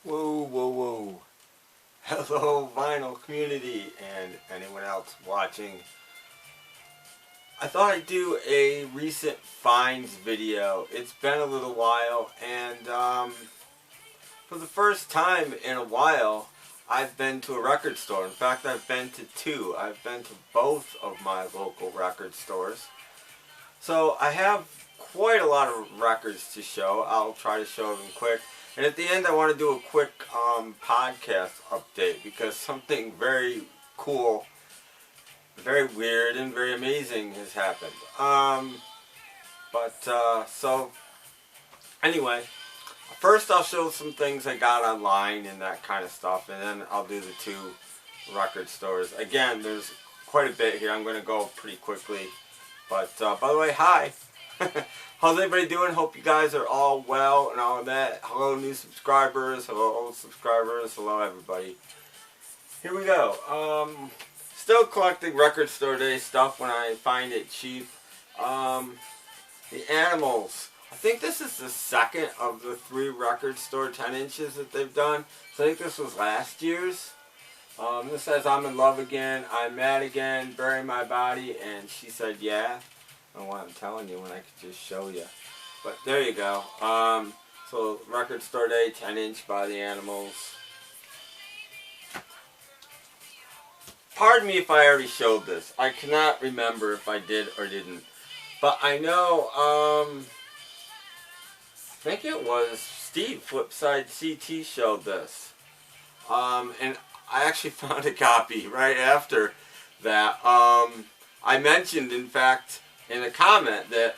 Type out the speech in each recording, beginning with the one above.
Whoa, whoa, whoa. Hello, vinyl community and anyone else watching. I thought I'd do a recent finds video. It's been a little while, and for the first time in a while, I've been to a record store. In fact, I've been to two. I've been to both of my local record stores. So I have quite a lot of records to show. I'll try to show them quick. And at the end, I want to do a quick podcast update because something very cool, very weird, and very amazing has happened. So anyway, first I'll show some things I got online and that kind of stuff, and then I'll do the two record stores. Again, there's quite a bit here. I'm going to go pretty quickly. But by the way, hi. How's everybody doing? Hope you guys are all well and all of that. Hello new subscribers, hello old subscribers, hello everybody. Here we go. Still collecting record store day stuff when I find it cheap. The Animals. I think this is the second of the 3 record store 10 inches that they've done. So I think this was last year's. This says I'm in love again, I'm mad again, bury my body, and she said yeah. I don't know why I'm telling you when I could just show you. But there you go. So record store day 10 inch by the Animals. Pardon me if I already showed this. I cannot remember if I did or didn't. But I know, I think it was Steve, Flipside CT, showed this. And I actually found a copy right after that. I mentioned, in fact, in a comment that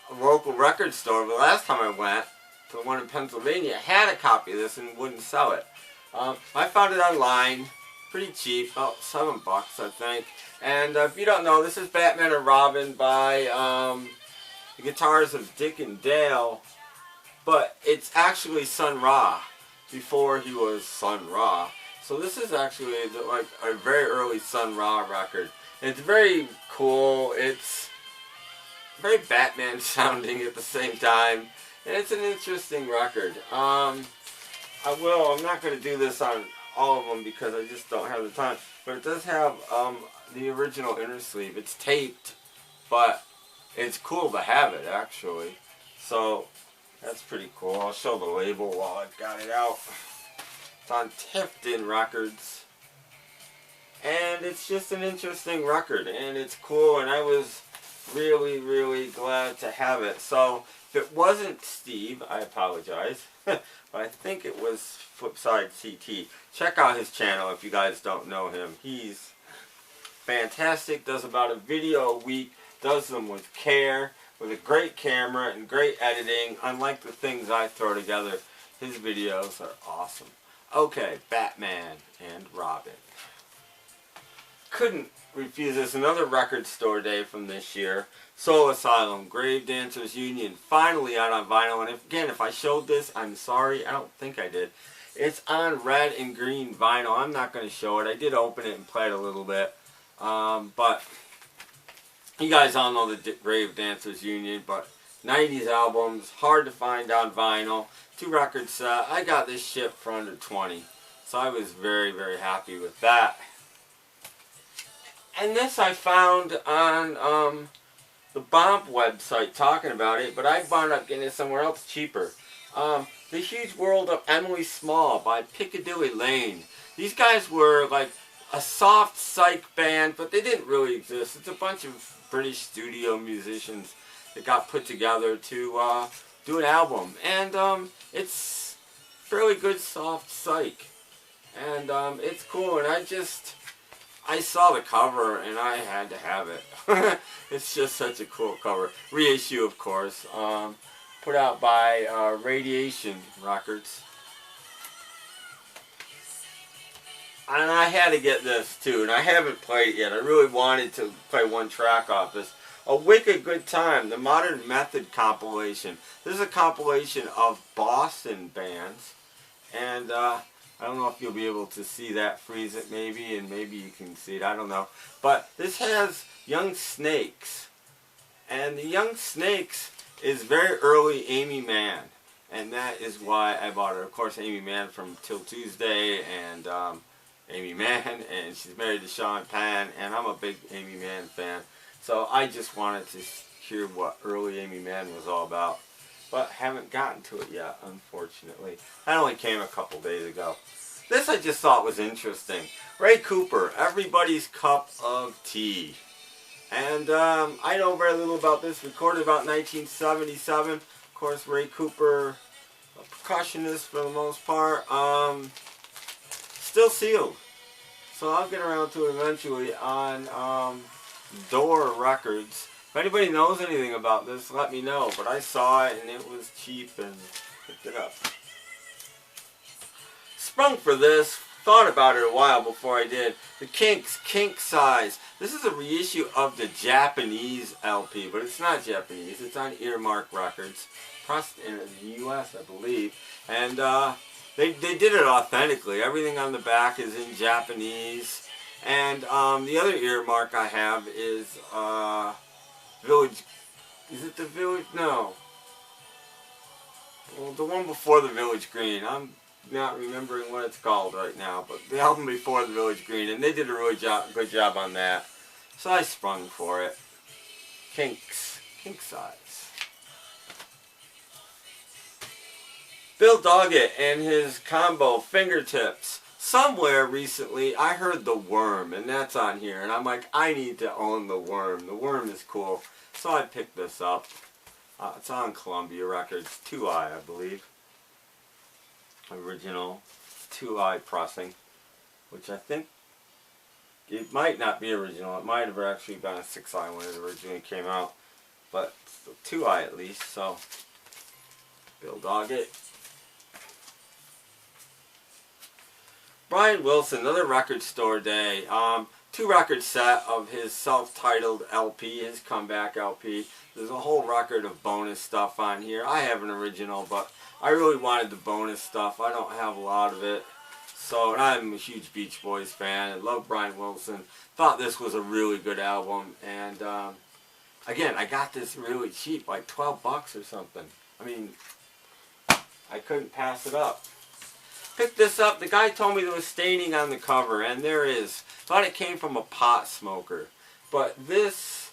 a local record store, the last time I went, to the one in Pennsylvania, had a copy of this and wouldn't sell it. I found it online, pretty cheap, about $7 I think. And if you don't know, this is Batman and Robin by the guitars of Dick and Dale, but it's actually Sun Ra, before he was Sun Ra. So this is actually like a very early Sun Ra record. And it's very cool. It's very Batman sounding at the same time. And it's an interesting record. I'm not going to do this on all of them because I just don't have the time. But it does have the original inner sleeve. It's taped, but it's cool to have it actually. So that's pretty cool. I'll show the label while I've got it out. It's on Tifton Records. And it's just an interesting record. And it's cool. And I was really, really glad to have it. So if it wasn't Steve, I apologize. But I think it was Flipside CT. Check out his channel if you guys don't know him. He's fantastic. Does about a video a week. Does them with care. With a great camera and great editing. Unlike the things I throw together, his videos are awesome. Okay, Batman and Robin. Couldn't refuse this. Another record store day from this year. Soul Asylum, Grave Dancers Union, finally out on vinyl. And if I showed this, I'm sorry. I don't think I did. It's on red and green vinyl. I'm not going to show it. I did open it and play it a little bit. But you guys all know the Grave Dancers Union. But 90s albums, hard to find on vinyl. 2 record set. I got this shipped for under 20. So I was very, very happy with that. And this I found on the Bomb website talking about it, but I wound up getting it somewhere else cheaper. The Huge World of Emily Small by Piccadilly Lane. These guys were like a soft psych band, but they didn't really exist. It's a bunch of British studio musicians that got put together to do an album. And it's fairly good soft psych. And it's cool, and I saw the cover and I had to have it. It's just such a cool cover. Reissue, of course. Put out by Radiation Records. And I had to get this too, and I haven't played it yet. I really wanted to play one track off this. A Wicked Good Time, the Modern Method compilation. This is a compilation of Boston bands. And I don't know if you'll be able to see that, freeze it maybe, and maybe you can see it, I don't know. But this has Young Snakes. And the Young Snakes is very early Amy Mann. and that is why I bought it. Of course, Amy Mann from Till Tuesday, and Amy Mann, and she's married to Sean Penn, and I'm a big Amy Mann fan. So I just wanted to hear what early Amy Mann was all about, but haven't gotten to it yet, unfortunately. That only came a couple days ago. This I just thought was interesting. Ray Cooper, Everybody's Cup of Tea. And I know very little about this. Recorded about 1977. Of course, Ray Cooper, a percussionist for the most part. Still sealed. So I'll get around to it eventually on Door Records. If anybody knows anything about this, let me know. But I saw it and it was cheap and picked it up. Sprung for this. Thought about it a while before I did. The Kinks, Kink Size. This is a reissue of the Japanese LP, but it's not Japanese. It's on Earmark Records, processed in the U.S., I believe. And they did it authentically. Everything on the back is in Japanese. And the other Earmark I have is Village. Is it the Village? No. Well, the one before the Village Green. I'm not remembering what it's called right now, but the album before the Village Green, and they did a really good job on that. So I sprung for it. Kinks, Kink Size. Bill Doggett and his combo Fingertips. Somewhere recently I heard The Worm, and that's on here, and I'm like, I need to own The Worm. The Worm is cool. So I picked this up. It's on Columbia Records, 2i, I believe. Original 2i pressing, which I think it might not be original. It might have actually been a 6i when it originally came out, but it's 2i at least. So Bill Doggett. Brian Wilson, another record store day. 2-record set of his self-titled LP, his comeback LP. There's a whole record of bonus stuff on here. I have an original, but I really wanted the bonus stuff. I don't have a lot of it. So, and I'm a huge Beach Boys fan. I love Brian Wilson. Thought this was a really good album. And, again, I got this really cheap, like 12 bucks or something. I mean, I couldn't pass it up. Picked this up. The guy told me there was staining on the cover, and there is. Thought it came from a pot smoker. But this,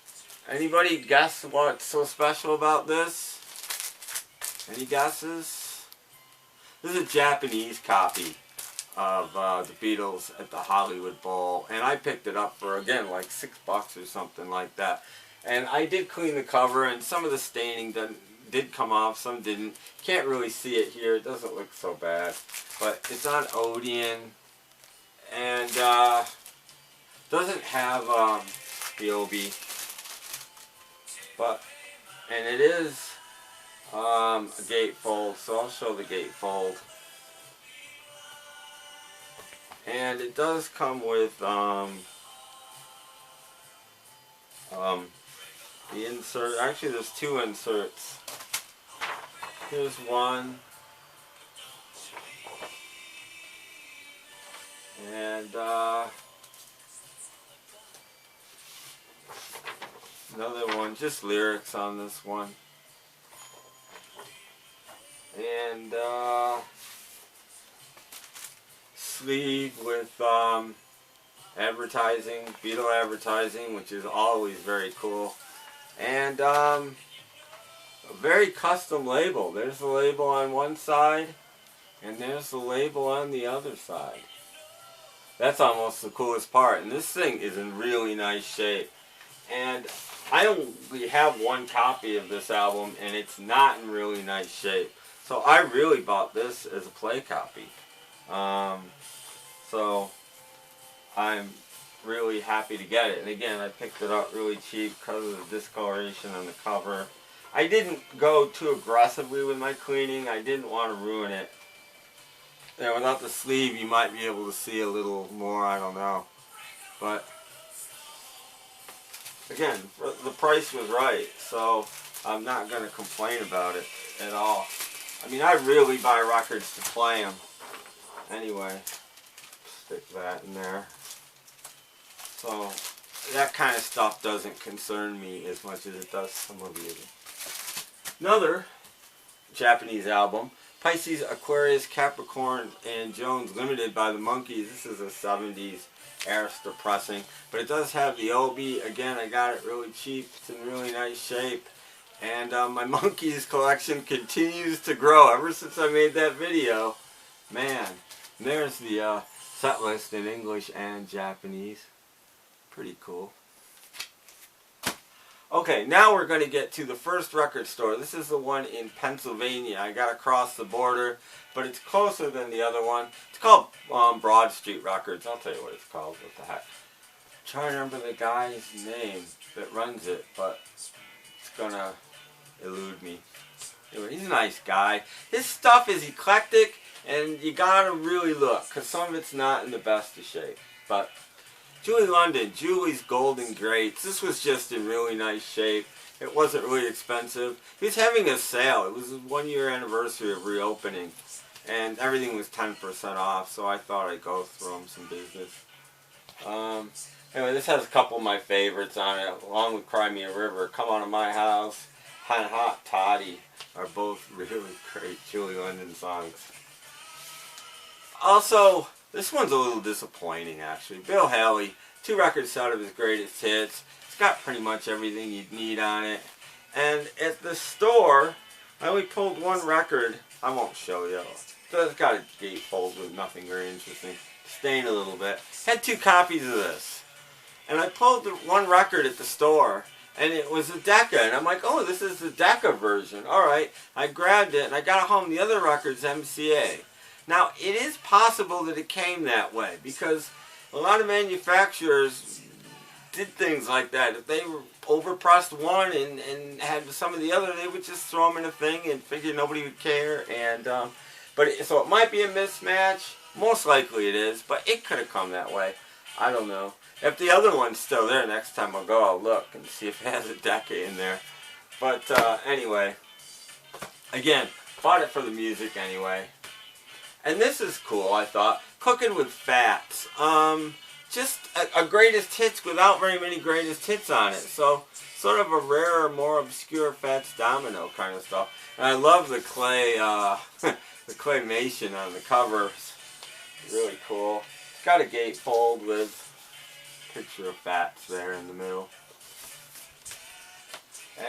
anybody guess what's so special about this? Any guesses? This is a Japanese copy of the Beatles at the Hollywood Bowl, and I picked it up for, again, like 6 bucks or something like that. And I did clean the cover, and some of the staining did come off, some didn't. Can't really see it here. It doesn't look so bad, but it's on Odeon, and doesn't have the OB, and it is a gatefold, so I'll show the gatefold. And it does come with the insert. Actually, there's 2 inserts. Here's one. And another one, just lyrics on this one. And sleeve with advertising, Beatle advertising, which is always very cool. And a very custom label. There's the label on one side, and there's the label on the other side. That's almost the coolest part. And this thing is in really nice shape. And I only have one copy of this album, and it's not in really nice shape. So I really bought this as a play copy. So I'm really happy to get it. And again, I picked it up really cheap because of the discoloration on the cover. I didn't go too aggressively with my cleaning. I didn't want to ruin it. And without the sleeve, you might be able to see a little more. I don't know. But again, the price was right, so I'm not going to complain about it at all. I mean, I really buy records to play them. Anyway, stick that in there. So that kind of stuff doesn't concern me as much as it does some of you. Another Japanese album. Pisces, Aquarius, Capricorn, and Jones Limited by the Monkees. This is a 70s Arista pressing. But it does have the OB. Again, I got it really cheap. It's in really nice shape. And my Monkees collection continues to grow ever since I made that video. Man, and there's the set list in English and Japanese. Pretty cool. Okay, now we're going to get to the first record store. This is the one in Pennsylvania. I got to cross the border, but it's closer than the other one. It's called Broad Street Records. I'll tell you what it's called. What the heck? I'm trying to remember the guy's name that runs it, but it's going to elude me. Anyway, he's a nice guy. His stuff is eclectic, and you got to really look, because some of it's not in the best of shape. But Julie London, Julie's Golden Greats. This was just in really nice shape. It wasn't really expensive. He was having a sale. It was his 1-year anniversary of reopening. And everything was 10% off, so I thought I'd go through him some business. Anyway, this has a couple of my favorites on it, along with Cry Me a River, Come On to My House, and Hot Toddy are both really great Julie London songs. Also, this one's a little disappointing, actually. Bill Haley, 2 records out of his greatest hits. It's got pretty much everything you'd need on it. And at the store, I only pulled 1 record. I won't show you. It's got a gatefold with nothing very interesting. Stained a little bit. Had 2 copies of this. And I pulled 1 record at the store, and it was a Decca. And I'm like, oh, this is the Decca version. Alright. I grabbed it, and I got it home. The other record's MCA. Now, it is possible that it came that way, because a lot of manufacturers did things like that. If they overpressed one and had some of the other, they would just throw them in a thing and figure nobody would care. And so it might be a mismatch. Most likely it is, but it could have come that way. I don't know. If the other one's still there, next time I'll go, I'll look and see if it has a Decca in there. But anyway, again, bought it for the music anyway. And this is cool, I thought. Cooking with Fats. Just a greatest hits without very many greatest hits on it. So, sort of a rarer, more obscure Fats Domino kind of stuff. And I love the clay, the claymation on the cover. It's really cool. It's got a gatefold with a picture of Fats there in the middle.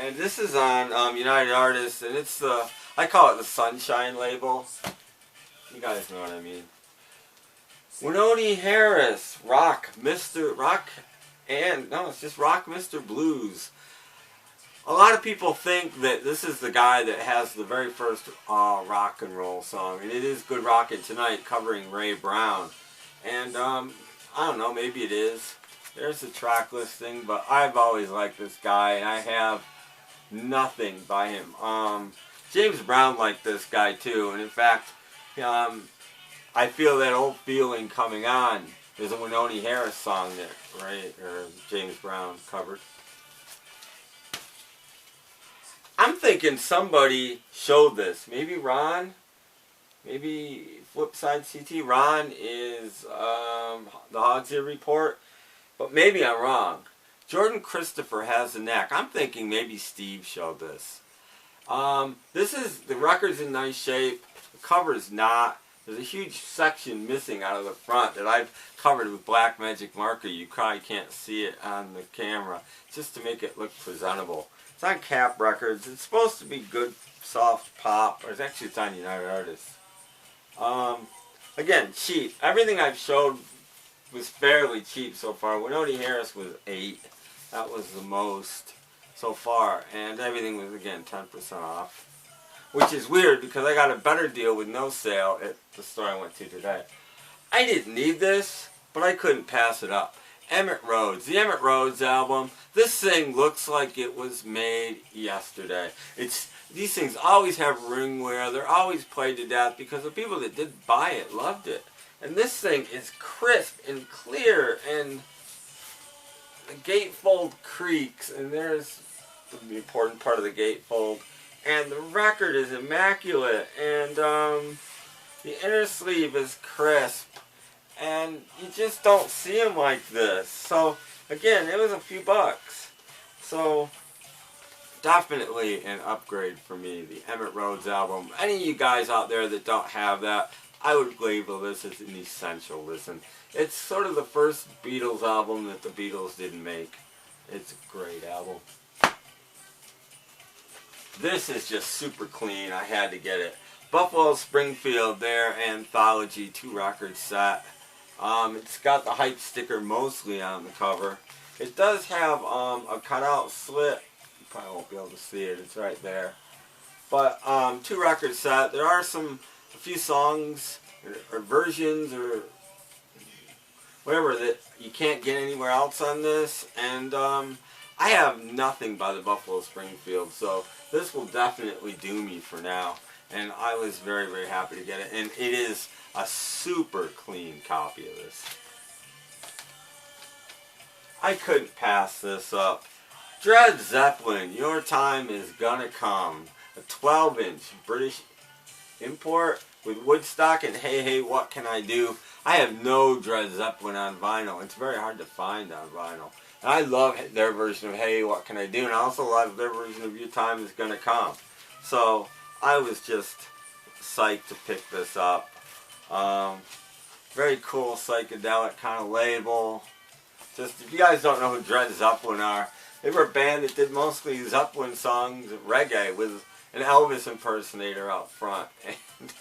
And this is on United Artists, and it's the, I call it the Sunshine label. You guys know what I mean. Winoni Harris, Rock Mr. Blues. A lot of people think that this is the guy that has the very first rock and roll song, and it is Good Rockin' Tonight covering Ray Brown. And I don't know, maybe it is. There's the track listing, but I've always liked this guy, and I have nothing by him. James Brown liked this guy too, and in fact, I feel that old feeling coming on. There's a Winoni Harris song that James Brown covered. I'm thinking somebody showed this. Maybe Ron. Maybe Flipside CT. Ron is the Hogs Ear Report. But maybe I'm wrong. Jordan Christopher has the knack. I'm thinking maybe Steve showed this. The record's in nice shape. The cover's not. There's a huge section missing out of the front that I've covered with black magic marker. You probably can't see it on the camera, just to make it look presentable. It's on Cap Records. It's supposed to be good, soft pop. Or it's on United Artists. Again, cheap. Everything I've showed was fairly cheap so far. Winoni Harris was $8. That was the most so far. And everything was, again, 10% off. Which is weird because I got a better deal with no sale at the store I went to today. I didn't need this, but I couldn't pass it up. Emmett Roads. The Emmett Roads album. This thing looks like it was made yesterday. These things always have ringwear. They're always played to death because the people that did buy it loved it. And this thing is crisp and clear, and the gatefold creaks, and there's the important part of the gatefold. And the record is immaculate, and the inner sleeve is crisp, and you just don't see them like this. So again, it was a few bucks. So definitely an upgrade for me, the Emmett Roads album. Any of you guys out there that don't have that, I would label this as an essential listen. It's sort of the first Beatles album that the Beatles didn't make. It's a great album. This is just super clean. I had to get it. Buffalo Springfield, their anthology 2-record set. It's got the hype sticker mostly on the cover. It does have a cutout slit. You probably won't be able to see it. It's right there. But 2-record set. There are a few songs or versions or whatever that you can't get anywhere else on this. And I have nothing by the Buffalo Springfield, so this will definitely do me for now. And I was very, very happy to get it. And it is a super clean copy of this. I couldn't pass this up. Dred Zeppelin, Your Time Is Gonna Come. A 12-inch British import with Woodstock and Hey Hey What Can I Do. I have no Dred Zeppelin on vinyl. It's very hard to find on vinyl. And I love their version of Hey What Can I Do, and I also love their version of Your Time Is Gonna Come. So I was just psyched to pick this up. Very cool psychedelic kind of label. Just, if you guys don't know who Dred Zeppelin are, they were a band that did mostly Zeppelin songs, reggae, with an Elvis impersonator out front. And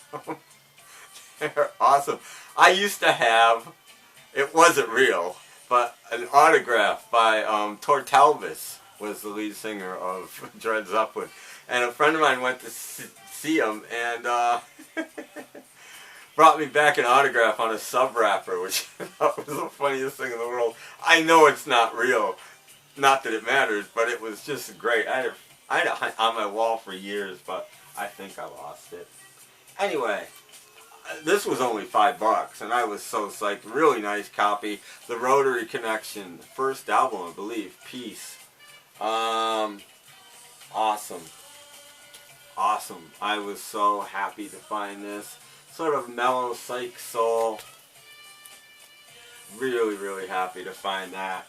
they're awesome. I used to have, it wasn't real, but an autograph by Elvis was the lead singer of Dred Zeppelin. And a friend of mine went to see him and brought me back an autograph on a sub wrapper, which I thought was the funniest thing in the world. I know it's not real, not that it matters, but it was just great. I had it on my wall for years, but I think I lost it. Anyway, this was only $5, and I was so psyched. Really nice copy. The Rotary Connection, the first album, I believe. Peace. Awesome. Awesome. I was so happy to find this. Sort of mellow psych soul. Really, really happy to find that.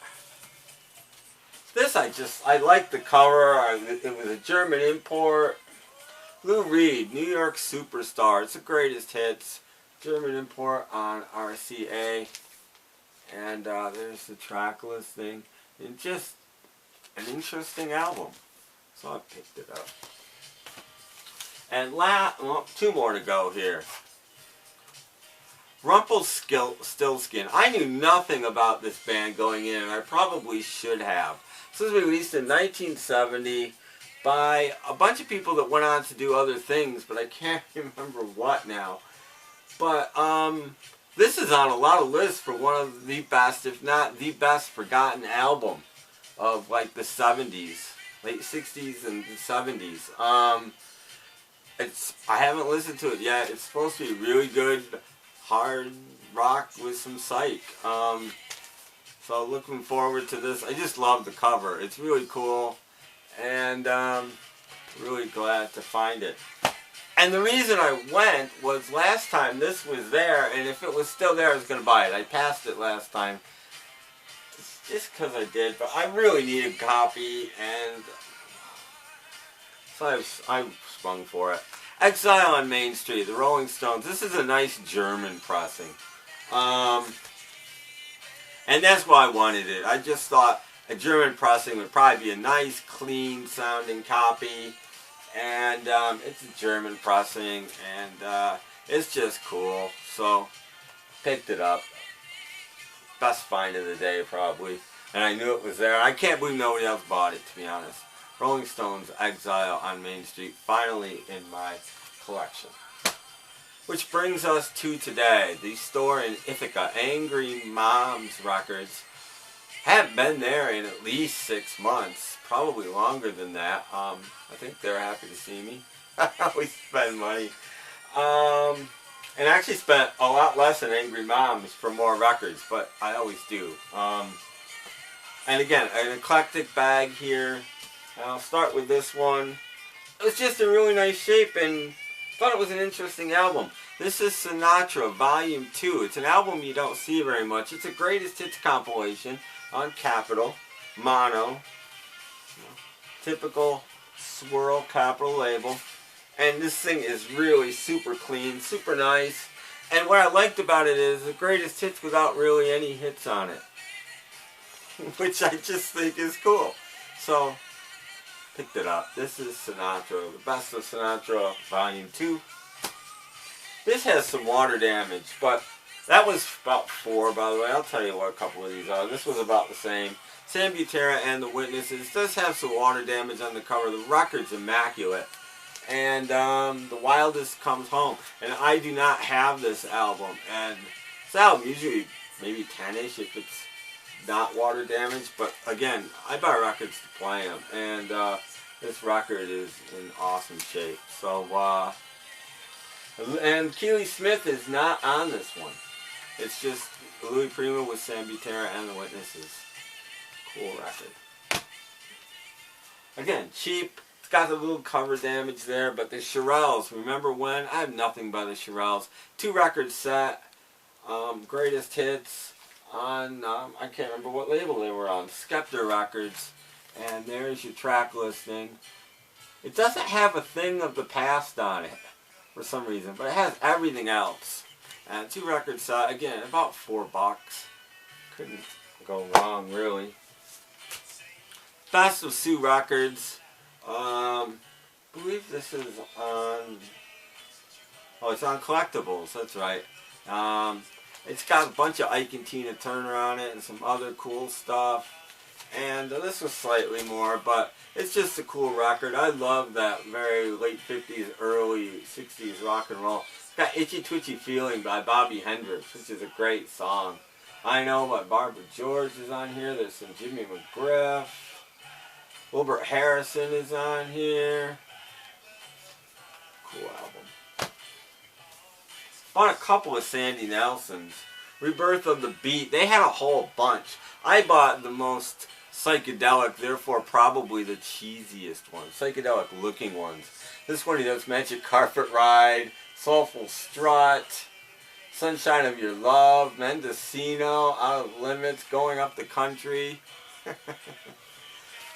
This I like the cover. It was a German import. Lou Reed, New York Superstar. It's the greatest hits. German import on RCA. And there's the track listing. And just an interesting album. So I picked it up. And well, 2 more to go here. Rumpelstiltskin. I knew nothing about this band going in, and I probably should have. This was released in 1970 by a bunch of people that went on to do other things, but I can't remember what now. But this is on a lot of lists for one of the best, if not the best, forgotten album of like the 70s, late 60s and the 70s. I haven't listened to it yet. It's supposed to be really good hard rock with some psych. So looking forward to this. I just love the cover. It's really cool, and really glad to find it. And the reason I went was last time this was there, and if it was still there, I was going to buy it. I passed it last time just because I did, but I really need a copy, and so I sprung for it. Exile on Main Street, the Rolling Stones. This is a nice German pressing. And that's why I wanted it. I just thought a German pressing would probably be a nice, clean sounding copy. And it's a German pressing, and it's just cool. So, picked it up. Best find of the day, probably. And I knew it was there. I can't believe nobody else bought it, to be honest. Rolling Stones, Exile on Main Street, finally in my collection. Which brings us to today. The store in Ithaca, Angry Moms Records. Haven't been there in at least 6 months. Probably longer than that. I think they're happy to see me. I always spend money. And I actually spent a lot less than Angry Moms for more records, but I always do. And again, an eclectic bag here. I'll start with this one. It was just in really nice shape, and thought it was an interesting album. This is Sinatra Volume 2. It's an album you don't see very much. It's a greatest hits compilation on Capitol, mono. Typical swirl capital label. And this thing is really super clean, super nice. And what I liked about it is the greatest hits without really any hits on it. Which I just think is cool. So, picked it up. This is Sinatra, the best of Sinatra, Volume 2. This has some water damage, but that was about 4, by the way. I'll tell you what a couple of these are. This was about the same. Sam Butera and the Witnesses. It does have some water damage on the cover. The record's immaculate. And The Wildest Comes Home. And I do not have this album. And this album usually maybe 10-ish if it's not water damaged. But again, I buy records to play them. And this record is in awesome shape. So, and Keely Smith is not on this one. It's just Louis Prima with Sam Butera and the Witnesses. Cool record. Again, cheap. It's got a little cover damage there, but the Shiraz, remember when? I have nothing by the Shiraz. 2 record set, greatest hits on, I can't remember what label they were on, Skepta Records. And there's your track listing. It doesn't have a thing of the past on it for some reason, but it has everything else. And 2 record set, again, about $4. Couldn't go wrong, really. Best of Sue Records. I believe this is on, oh, it's on Collectibles, that's right. It's got a bunch of Ike and Tina Turner on it and some other cool stuff. And this was slightly more, but it's just a cool record. I love that very late 50s, early 60s rock and roll. It's got Itchy Twitchy Feeling by Bobby Hendrix, which is a great song. I Know by Barbara George is on here. There's some Jimmy McGriff. Wilbert Harrison is on here. Cool album. Bought a couple of Sandy Nelsons. Rebirth of the Beat. They had a whole bunch. I bought the most psychedelic, therefore probably the cheesiest ones. Psychedelic looking ones. This one he does Magic Carpet Ride, Soulful Strut, Sunshine of Your Love, Mendocino, Out of Limits, Going Up the Country.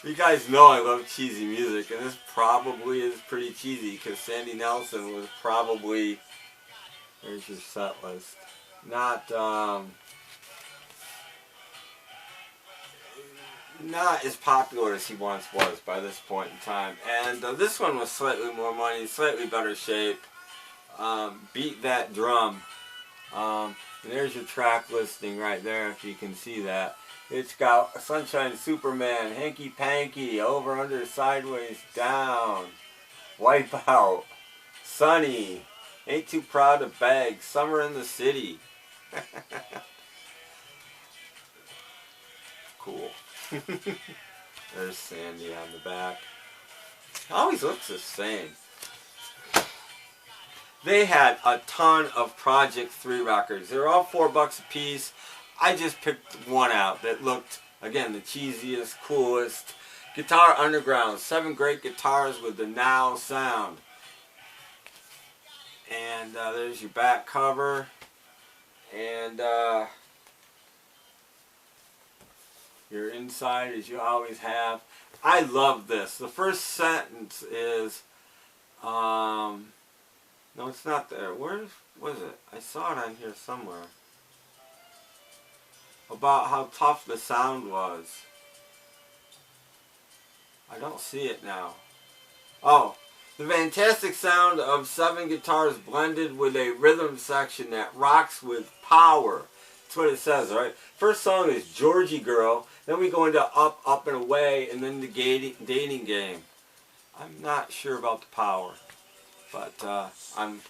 You guys know I love cheesy music, and this probably is pretty cheesy because Sandy Nelson was probably, there's your set list, not as popular as he once was by this point in time. And this one was slightly more money, slightly better shape. Beat That Drum. And there's your track listing right there if you can see that. It's got Sunshine Superman, Hanky Panky, Over, Under, Sideways, Down, Wipeout, Sunny, Ain't Too Proud to Beg, Summer in the City. Cool. There's Sandy on the back. Always looks the same. They had a ton of Project 3 records. They were all $4 a piece. I just picked one out that looked, again, the cheesiest, coolest. Guitar Underground, 7 great guitars with the now sound. And there's your back cover. And your inside, as you always have. I love this. The first sentence is, no, it's not there. Where was it? I saw it on here somewhere. About how tough the sound was. I don't see it now. Oh, the fantastic sound of 7 guitars blended with a rhythm section that rocks with power. That's what it says, right? First song is Georgie Girl. Then we go into Up, Up and Away, and then the dating game. I'm not sure about the power, but I'm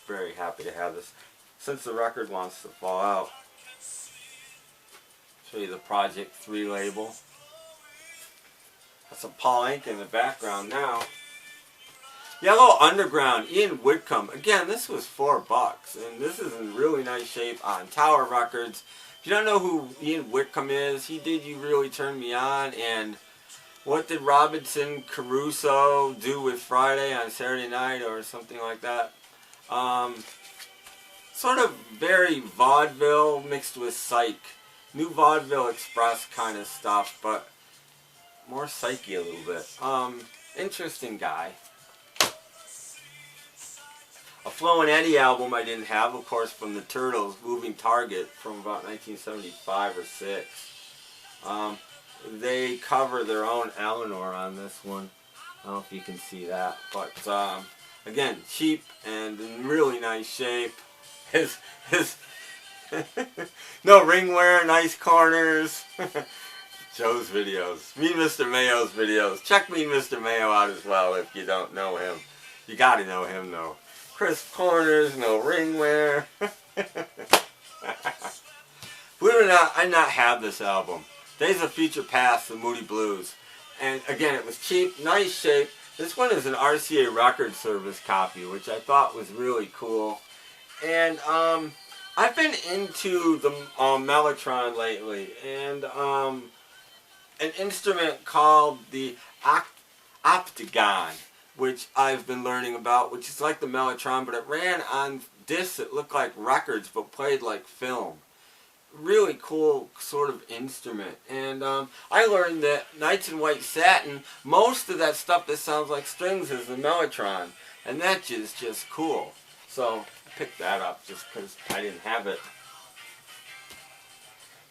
very happy to have this. Since the record wants to fall out. Show you the Project 3 label. Got some Paul Anka in the background now. Yellow Underground, Ian Whitcomb. Again, this was $4, and this is in really nice shape on Tower Records. If you don't know who Ian Whitcomb is, he did You Really Turn Me On, and what did Robinson Crusoe do with Friday on Saturday night, or something like that? Sort of very vaudeville mixed with psych. New Vaudeville Express kind of stuff, but more psyche a little bit. Interesting guy. A Flo and Eddie album I didn't have, of course, from the Turtles, Moving Target, from about 1975 or 6. They cover their own Eleanor on this one. I don't know if you can see that, but again, cheap and in really nice shape. His no ring wear, nice corners. Joe's videos, Mean Mr. Mayo's videos. Check Mean Mr. Mayo out as well if you don't know him. You got to know him though. Crisp corners, no ring wear. Believe it or not, I not have this album. Days of Future Past, the Moody Blues. And again, it was cheap, nice shape. This one is an RCA Record Service copy, which I thought was really cool. And I've been into the Mellotron lately. And an instrument called the Optagon, which I've been learning about, which is like the Mellotron, but it ran on discs that looked like records but played like film. Really cool sort of instrument. And I learned that Nights in White Satin, most of that stuff that sounds like strings is the Mellotron, and that is just cool. So I picked that up just because I didn't have it.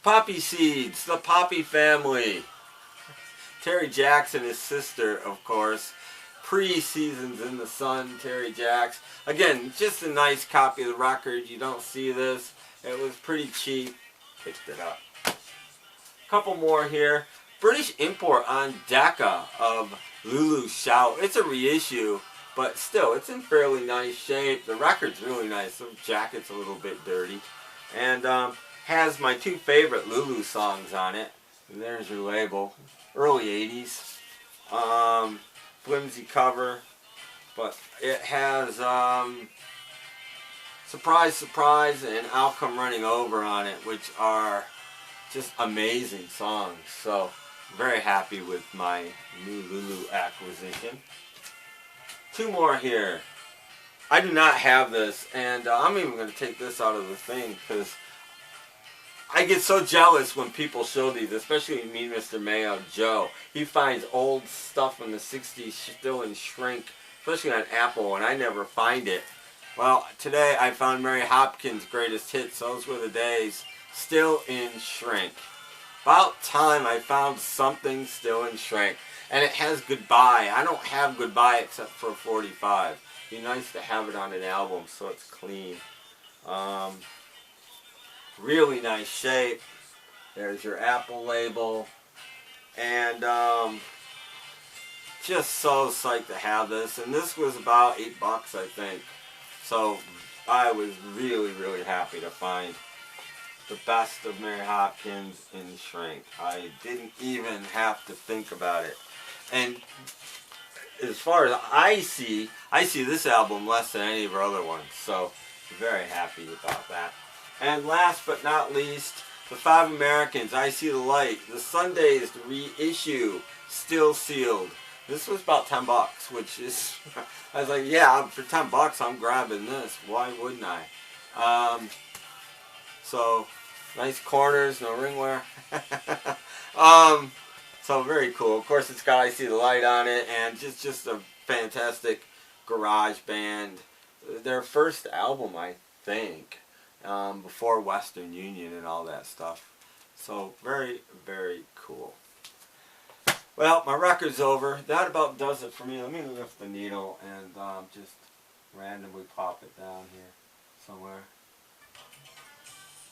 Poppy Seeds, the Poppy Family. Terry Jackson, his sister, of course. Pre-Seasons in the Sun, Terry Jacks. Again, just a nice copy of the record. You don't see this. It was pretty cheap. Picked it up. Couple more here. British import on Decca of Lulu Shout. It's a reissue, but still, it's in fairly nice shape. The record's really nice. The jacket's a little bit dirty. And has my two favorite Lulu songs on it. And there's your label. Early 80s. Flimsy cover. But it has Surprise, Surprise and I'll Come Running Over on it, which are just amazing songs. So, very happy with my new Lulu acquisition. Two more here. I do not have this, and I'm even going to take this out of the thing because I get so jealous when people show these, especially me, Mr. Mayo, Joe. He finds old stuff from the 60s still in shrink, especially on Apple, and I never find it. Well, today I found Mary Hopkins' greatest hits, Those Were the Days, still in shrink. About time I found something still in shrink. And it has Goodbye. I don't have Goodbye except for 45. It'd be nice to have it on an album so it's clean. Really nice shape. There's your Apple label. And just so psyched to have this. And this was about $8, I think. So I was really, really happy to find the best of Mary Hopkins in shrink. I didn't even have to think about it. And as far as I see this album less than any of her other ones. So very happy about that. And last but not least, the Five Americans, I See the Light, the Sundays reissue, still sealed. This was about $10, which is, I was like, yeah, for $10 I'm grabbing this. Why wouldn't I? So, nice corners, no ring wear. So very cool. Of course, it's got I See the Light on it, and just a fantastic garage band. Their first album, I think, before Western Union and all that stuff. So very, very cool. Well, my record's over. That about does it for me. Let me lift the needle and just randomly pop it down here somewhere.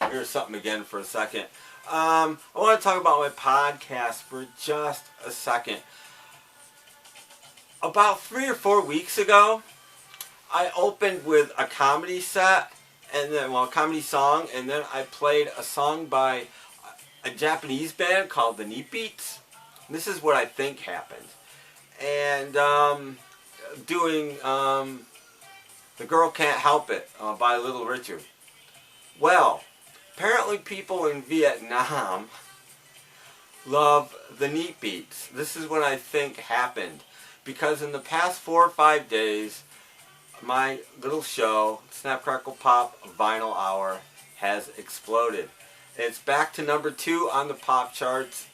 Here's something again for a second. I want to talk about my podcast for just a second. About 3 or 4 weeks ago, I opened with a comedy set, and then, well, a comedy song, and then I played a song by a Japanese band called the Neat Beats. This is what I think happened. And doing The Girl Can't Help It by Little Richard. Well, apparently people in Vietnam love the Neat Beats. This is what I think happened. Because in the past 4 or 5 days, my little show, Snap Crackle Pop Vinyl Hour, has exploded. It's back to #2 on the pop charts.